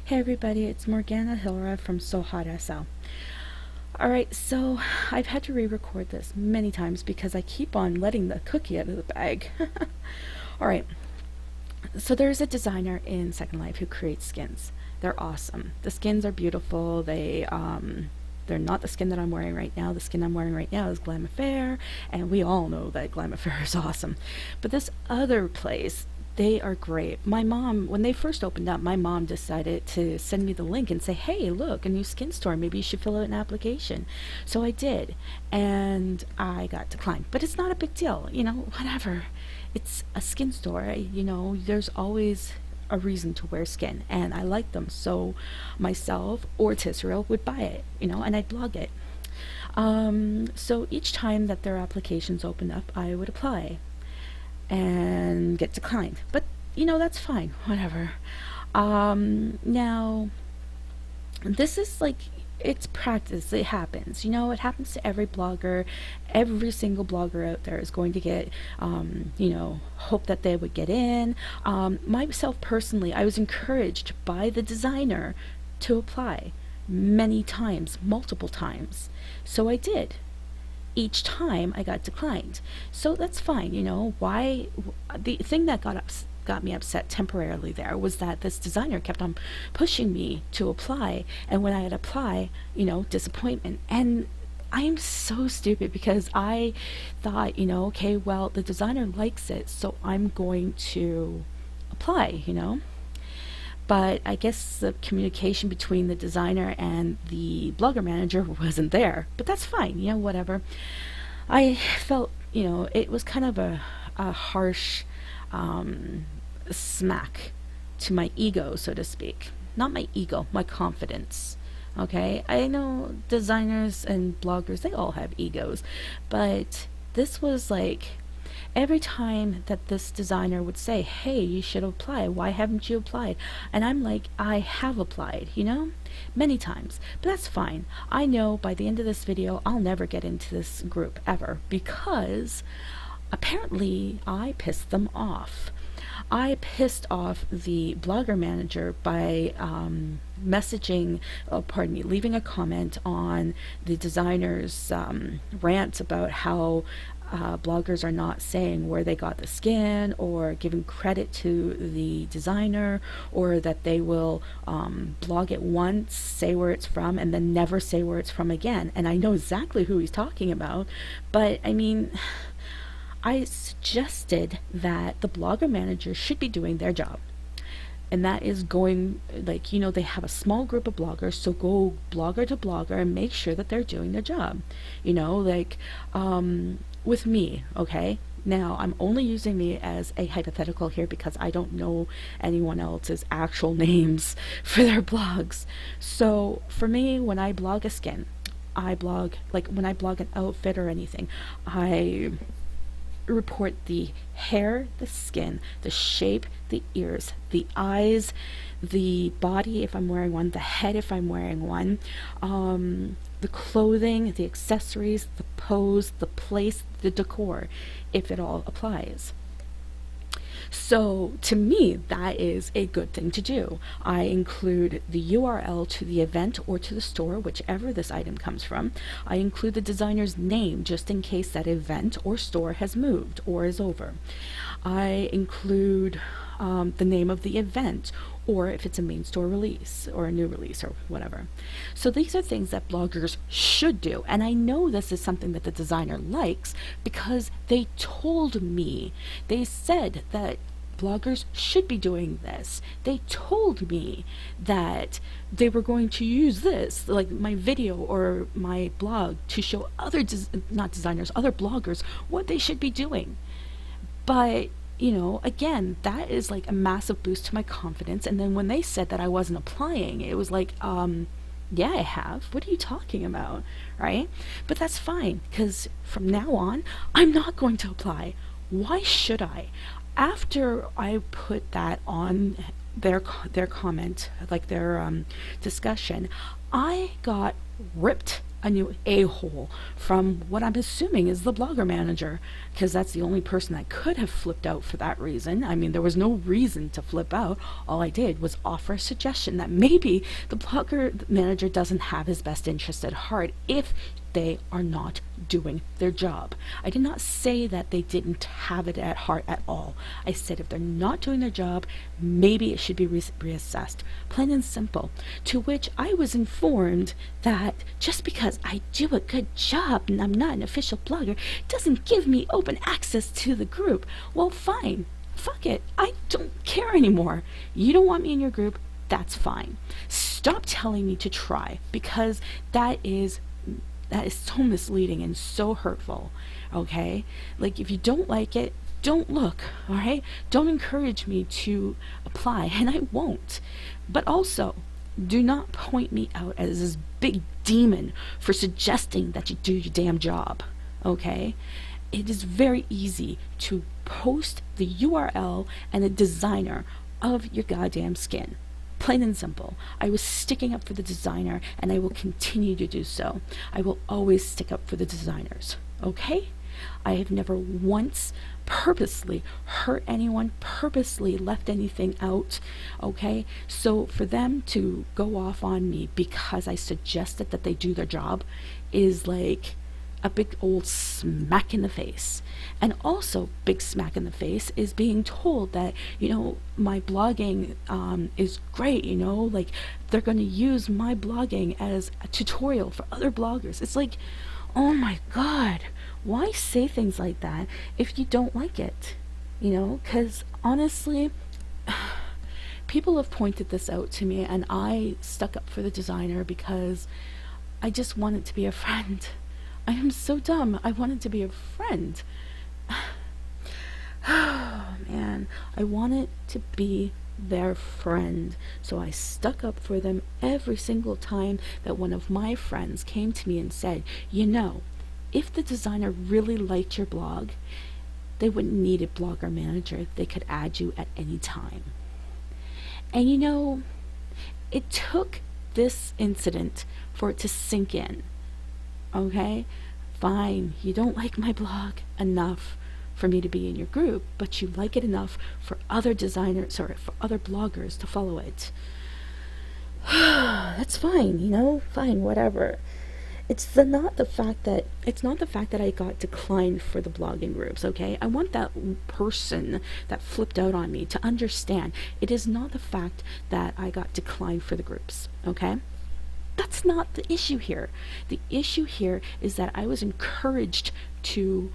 Hey everybody, it's Morgana Hilra from Hawt SL. Alright, so I've had to re-record this many times because I keep on letting the cookie out of the bag. Alright, so there's a designer in Second Life who creates skins. They're awesome. The skins are beautiful. They're not the skin that I'm wearing right now. The skin I'm wearing right now is Glam Affair, and we all know that Glam Affair is awesome. But this other place, they are great. My mom, when they first opened up, my mom decided to send me the link and say, hey, look, a new skin store. Maybe you should fill out an application. So I did, and I got declined. But it's not a big deal, whatever. It's a skin store, there's always a reason to wear skin, and I like them. So myself or Tisserel would buy it, and I'd blog it. So each time that their applications opened up, I would apply and get declined. But that's fine, whatever. Now this is like, it's practice. It happens, it happens to every blogger. Every single blogger out there is going to get hope that they would get in. Myself personally, I was encouraged by the designer to apply many times, multiple times, so I did. Each time I got declined, so that's fine. Why? The thing that got me upset temporarily there was that this designer kept on pushing me to apply, and when I'd apply, disappointment. And I'm so stupid because I thought, okay, well, the designer likes it, so I'm going to apply, But I guess the communication between the designer and the blogger manager wasn't there. But that's fine, whatever. I felt, it was kind of a harsh smack to my ego, so to speak. Not my ego, my confidence. Okay? I know designers and bloggers, they all have egos. But this was like, every time that this designer would say, hey, you should apply, why haven't you applied? And I'm like, I have applied, many times. But that's fine. I know by the end of this video, I'll never get into this group ever, because apparently I pissed them off. I pissed off the blogger manager by leaving a comment on the designer's rant about how bloggers are not saying where they got the skin or giving credit to the designer, or that they will blog it once, say where it's from, and then never say where it's from again. And I know exactly who he's talking about, but I mean, I suggested that the blogger manager should be doing their job. And that is going, like, they have a small group of bloggers, so go blogger to blogger and make sure that they're doing their job. With me, okay? Now, I'm only using me as a hypothetical here because I don't know anyone else's actual names for their blogs. So, for me, when I blog a skin, when I blog an outfit or anything, I report the hair, the skin, the shape, the ears, the eyes, the body if I'm wearing one, the head if I'm wearing one, the clothing, the accessories, the pose, the place, the decor, if it all applies. So to me, that is a good thing to do. I include the URL to the event or to the store, whichever this item comes from. I include the designer's name just in case that event or store has moved or is over. I include the name of the event, or if it's a main store release or a new release or whatever. So these are things that bloggers should do, and I know this is something that the designer likes because they told me. They said that bloggers should be doing this. They told me that they were going to use this, like my video or my blog, to show other not designers, other bloggers what they should be doing. But again, that is like a massive boost to my confidence. And then when they said that I wasn't applying, it was like, yeah, I have. What are you talking about? Right? But that's fine, because from now on, I'm not going to apply. Why should I? After I put that on their comment, like their discussion, I got ripped a new a-hole from what I'm assuming is the blogger manager, because that's the only person that could have flipped out for that reason. I mean, there was no reason to flip out. All I did was offer a suggestion that maybe the blogger manager doesn't have his best interest at heart if they are not doing their job. I did not say that they didn't have it at heart at all. I said if they're not doing their job, maybe it should be reassessed. Plain and simple. To which I was informed that just because I do a good job and I'm not an official blogger doesn't give me open access to the group. Well, fine. Fuck it. I don't care anymore. You don't want me in your group, that's fine. Stop telling me to try, because that is so misleading and so hurtful, okay? Like, if you don't like it, don't look, all right? Don't encourage me to apply, and I won't. But also, do not point me out as this big demon for suggesting that you do your damn job, okay? It is very easy to post the URL and the designer of your goddamn skin. Plain and simple. I was sticking up for the designer, and I will continue to do so. I will always stick up for the designers, okay? I have never once purposely hurt anyone, purposely left anything out, okay? So for them to go off on me because I suggested that they do their job is like a big old smack in the face. And also big smack in the face is being told that, you know, my blogging is great, you know, like they're going to use my blogging as a tutorial for other bloggers. It's like, oh my god, why say things like that if you don't like it? You know, because honestly, people have pointed this out to me, and I stuck up for the designer because I just wanted to be a friend. I am so dumb. I wanted to be a friend. Oh, man. I wanted to be their friend. So I stuck up for them every single time that one of my friends came to me and said, you know, if the designer really liked your blog, they wouldn't need a blogger manager. They could add you at any time. And you know, it took this incident for it to sink in. Okay, fine, you don't like my blog enough for me to be in your group, but you like it enough for other designers or for other bloggers to follow it. That's fine, you know, fine, whatever. It's not the fact that I got declined for the blogging groups, okay? I want that person that flipped out on me to understand it is not the fact that I got declined for the groups, okay? That's not the issue here. The issue here is that I was encouraged to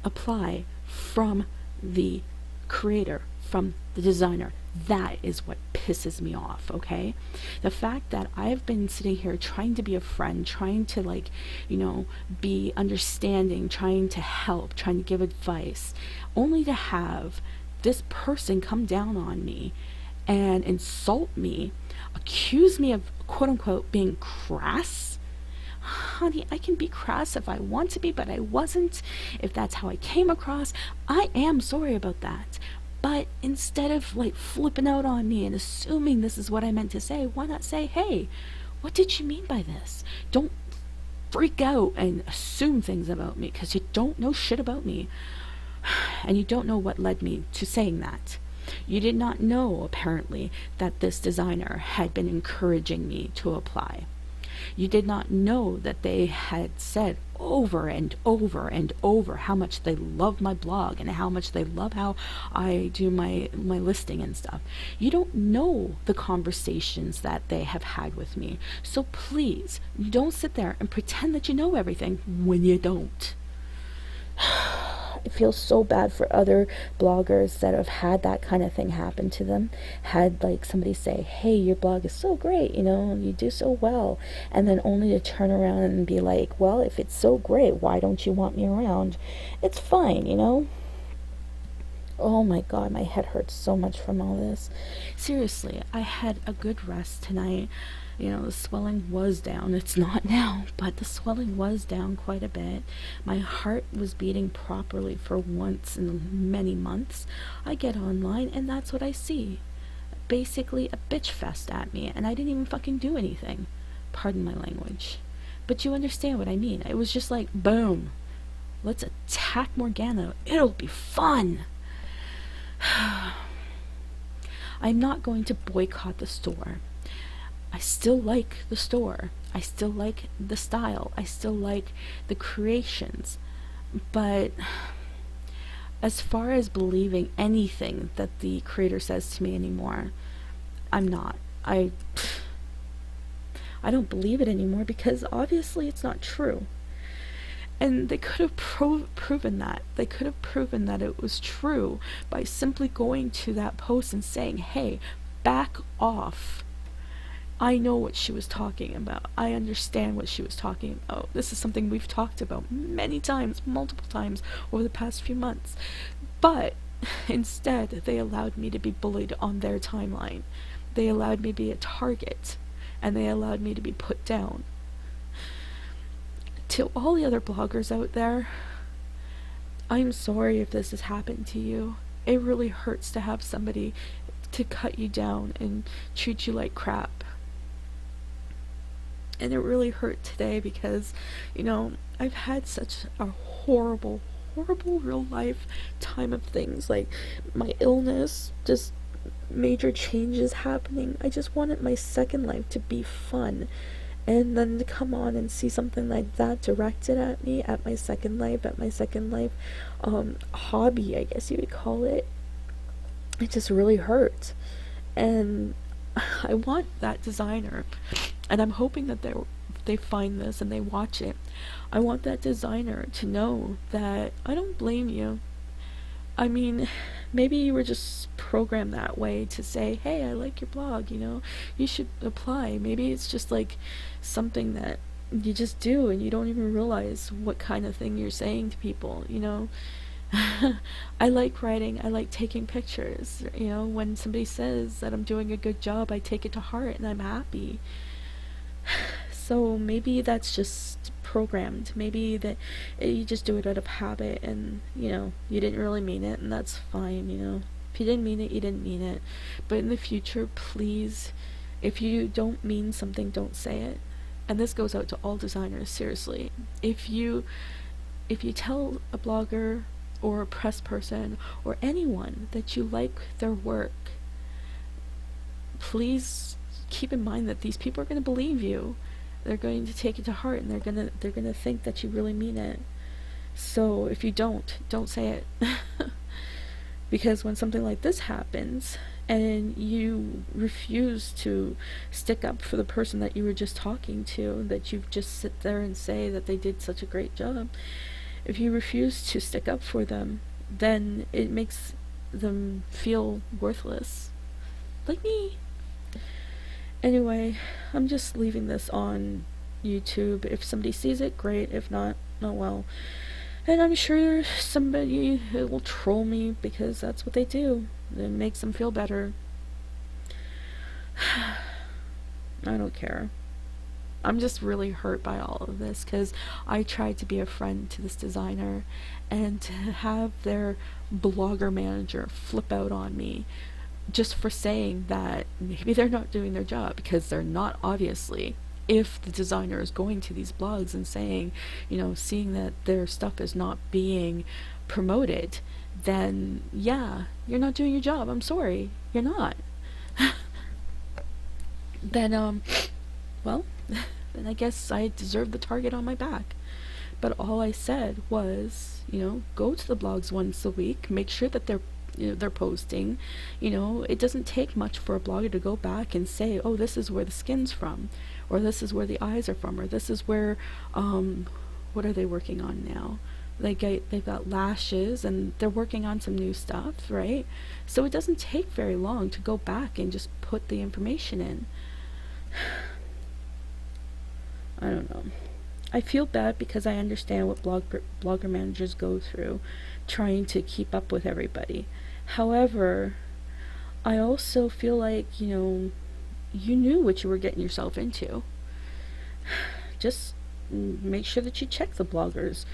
apply from the creator, from the designer. That is what pisses me off, okay? The fact that I've been sitting here trying to be a friend, trying to, like, you know, be understanding, trying to help, trying to give advice, only to have this person come down on me and insult me, accuse me of quote-unquote being crass. Honey, I can be crass if I want to be, but I wasn't. If that's how I came across, I am sorry about that. But instead of like flipping out on me and assuming this is what I meant to say, why not say, hey, what did you mean by this? Don't freak out and assume things about me, because you don't know shit about me. And you don't know what led me to saying that. You did not know, apparently, that this designer had been encouraging me to apply. You did not know that they had said over and over and over how much they love my blog and how much they love how I do my listing and stuff. You don't know the conversations that they have had with me. So please, don't sit there and pretend that you know everything when you don't. I feel so bad for other bloggers that have had that kind of thing happen to them. Had like somebody say, hey, your blog is so great, you know, you do so well. And then only to turn around and be like, well, if it's so great, why don't you want me around? It's fine, you know. Oh my god, my head hurts so much from all this. Seriously, I had a good rest tonight. You know, the swelling was down. It's not now, but the swelling was down quite a bit. My heart was beating properly for once in many months. I get online and that's what I see. Basically a bitch fest at me, and I didn't even fucking do anything. Pardon my language. But you understand what I mean. It was just like, boom, let's attack Morgana. It'll be fun. I'm not going to boycott the store. I still like the store. I still like the style. I still like the creations. But as far as believing anything that the creator says to me anymore, I'm not. I don't believe it anymore because obviously it's not true. And they could have proven that. They could have proven that it was true by simply going to that post and saying, hey, back off. I know what she was talking about. I understand what she was talking about. This is something we've talked about many times, multiple times over the past few months. But instead, they allowed me to be bullied on their timeline. They allowed me to be a target. And they allowed me to be put down. To all the other bloggers out there, I'm sorry if this has happened to you. It really hurts to have somebody to cut you down and treat you like crap. And it really hurt today because, I've had such a horrible, horrible real life time of things. Like my illness, just major changes happening. I just wanted my second life to be fun. And then to come on and see something like that directed at me, at my second life, hobby, I guess you would call it. It just really hurt. And I want that designer, and I'm hoping that they find this and they watch it. I want that designer to know that I don't blame you. I mean, maybe you were just programmed that way to say, hey, I like your blog, you should apply. Maybe it's just like something that you just do and you don't even realize what kind of thing you're saying to people, I like writing, I like taking pictures, when somebody says that I'm doing a good job, I take it to heart and I'm happy. So maybe that's just programmed. Maybe that you just do it out of habit and, you didn't really mean it, and that's fine, If you didn't mean it, you didn't mean it. But in the future, please, if you don't mean something, don't say it. And this goes out to all designers, seriously. If you tell a blogger or a press person or anyone that you like their work, please keep in mind that these people are going to believe you. They're going to take it to heart, and they're gonna think that you really mean it. So if you don't say it. Because when something like this happens and you refuse to stick up for the person that you were just talking to, that you just sit there and say that they did such a great job, if you refuse to stick up for them, then it makes them feel worthless. Like me. Anyway, I'm just leaving this on YouTube. If somebody sees it, great. If not, oh well. And I'm sure somebody will troll me because that's what they do. It makes them feel better. I don't care. I'm just really hurt by all of this because I tried to be a friend to this designer, and to have their blogger manager flip out on me just for saying that maybe they're not doing their job, because they're not, obviously. If the designer is going to these blogs and saying, seeing that their stuff is not being promoted, then yeah, you're not doing your job. I'm sorry, you're not. Then well, then I guess I deserve the target on my back. But all I said was, go to the blogs once a week, make sure that they're posting. It doesn't take much for a blogger to go back and say, oh, this is where the skin's from, or this is where the eyes are from, or this is where what are they working on now? They've got lashes, and they're working on some new stuff, right? So it doesn't take very long to go back and just put the information in. I don't know. I feel bad because I understand what blogger managers go through trying to keep up with everybody. However, I also feel like, you knew what you were getting yourself into. Just make sure that you check the bloggers.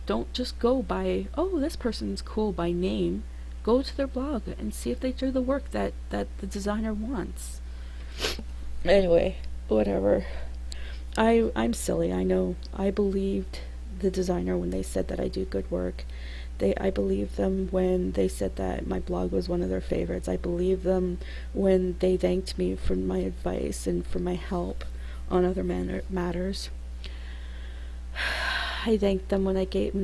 Don't just go by, oh, this person's cool by name. Go to their blog and see if they do the work that the designer wants. Anyway, whatever. I'm silly, I know. I believed the designer when they said that I do good work. I believed them when they said that my blog was one of their favorites. I believed them when they thanked me for my advice and for my help on other matters. I thanked them when they gave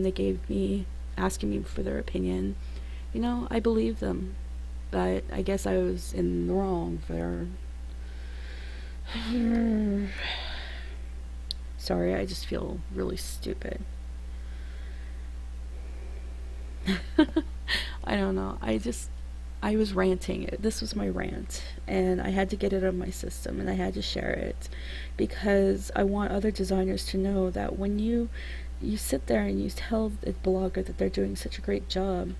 me asking me for their opinion. You know, I believed them, but I guess I was in the wrong there. Sorry, I just feel really stupid. I don't know. I was ranting. This was my rant, and I had to get it out of my system, and I had to share it because I want other designers to know that when you sit there and you tell a blogger that they're doing such a great job,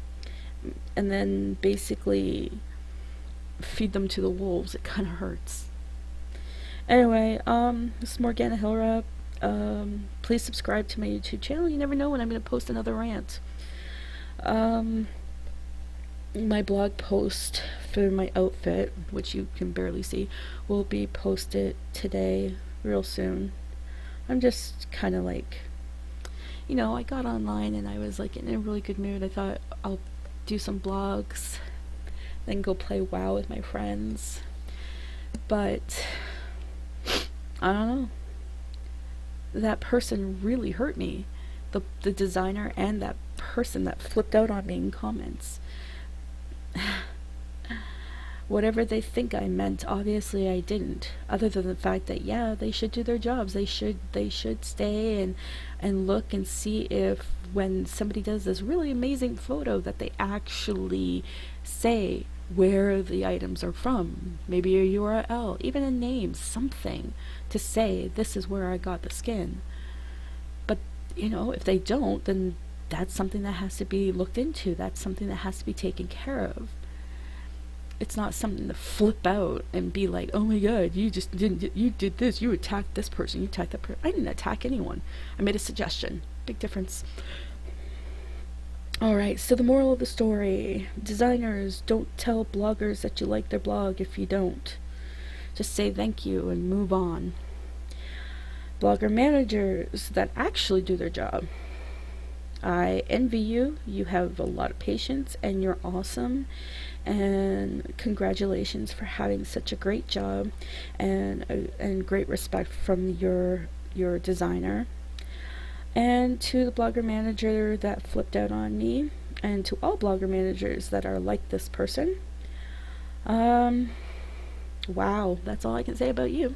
and then basically feed them to the wolves, it kind of hurts. Anyway, this is Morgana Hilra. Please subscribe to my YouTube channel. You never know when I'm going to post another rant. My blog post for my outfit, which you can barely see, will be posted today, real soon. I'm just kind of like, I got online and I was like in a really good mood. I thought I'll do some blogs, then go play WoW with my friends. But I don't know. That person really hurt me. The designer and that person that flipped out on me in comments. Whatever they think I meant, obviously I didn't. Other than the fact that they should do their jobs. They should stay and look and see if when somebody does this really amazing photo that they actually say where the items are from. Maybe a URL, even a name, something to say this is where I got the skin. But if they don't, then that's something that has to be looked into. That's something that has to be taken care of. It's not something to flip out and be like, oh my god, you did this, you attacked this person, you attacked that person. I didn't attack anyone. I made a suggestion. Big difference. Alright, so the moral of the story: designers, don't tell bloggers that you like their blog if you don't. Just say thank you and move on. Blogger managers that actually do their job, I envy you. You have a lot of patience and you're awesome. And congratulations for having such a great job and great respect from your designer. And to the blogger manager that flipped out on me, and to all blogger managers that are like this person, wow, that's all I can say about you.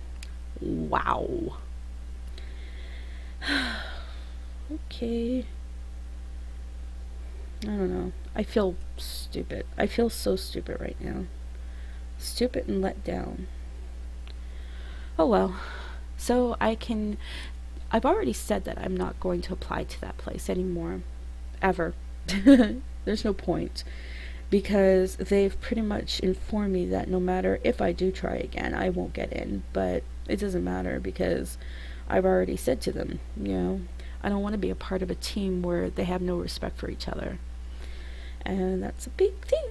Wow. Okay. I don't know. I feel stupid. I feel so stupid right now. Stupid and let down. Oh well. So I've already said that I'm not going to apply to that place anymore. Ever. There's no point. Because they've pretty much informed me that no matter if I do try again, I won't get in. But it doesn't matter because I've already said to them, I don't want to be a part of a team where they have no respect for each other. And that's a big thing.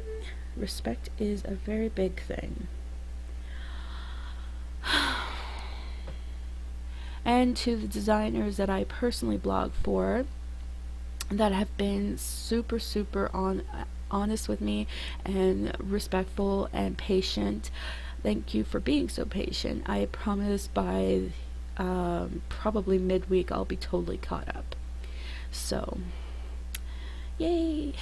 Respect is a very big thing. And to the designers that I personally blog for that have been super honest with me and respectful and patient, thank you for being so patient. I promise by probably midweek I'll be totally caught up. So yay.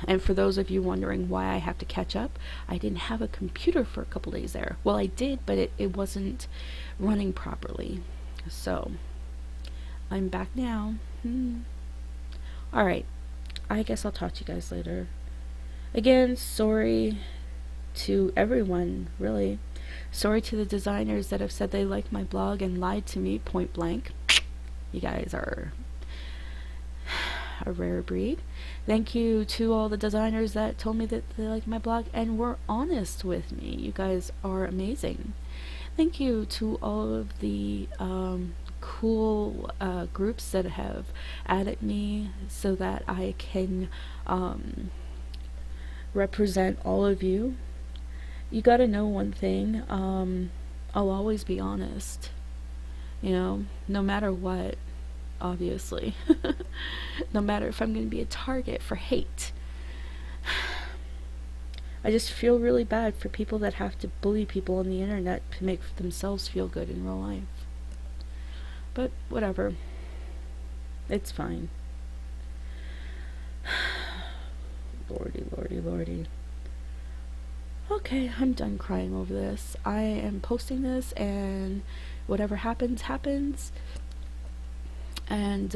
And for those of you wondering why I have to catch up, I didn't have a computer for a couple days there. Well, I did, but it wasn't running properly. So I'm back now. Alright, I guess I'll talk to you guys later. Again, sorry to everyone, really. Sorry to the designers that have said they liked my blog and lied to me point blank. You guys are a rare breed. Thank you to all the designers that told me that they liked my blog and were honest with me. You guys are amazing. Thank you to all of the cool groups that have added me so that I can represent all of you. You gotta know one thing. I'll always be honest, you know, no matter what, obviously. No matter if I'm going to be a target for hate. I just feel really bad for people that have to bully people on the internet to make themselves feel good in real life. But whatever. It's fine. Lordy, lordy, lordy. Okay, I'm done crying over this. I am posting this, and whatever happens, happens. And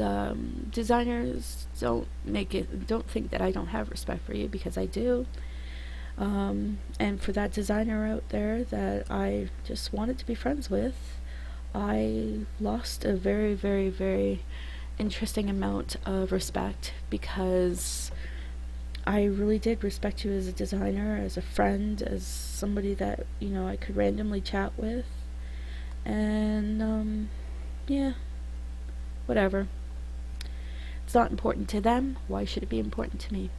designers, don't think that I don't have respect for you, because I do. And for that designer out there that I just wanted to be friends with, I lost a very, very, very interesting amount of respect, because I really did respect you as a designer, as a friend, as somebody that, you know, I could randomly chat with. And, yeah, whatever. It's not important to them. Why should it be important to me?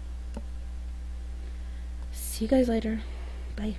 See you guys later. Bye.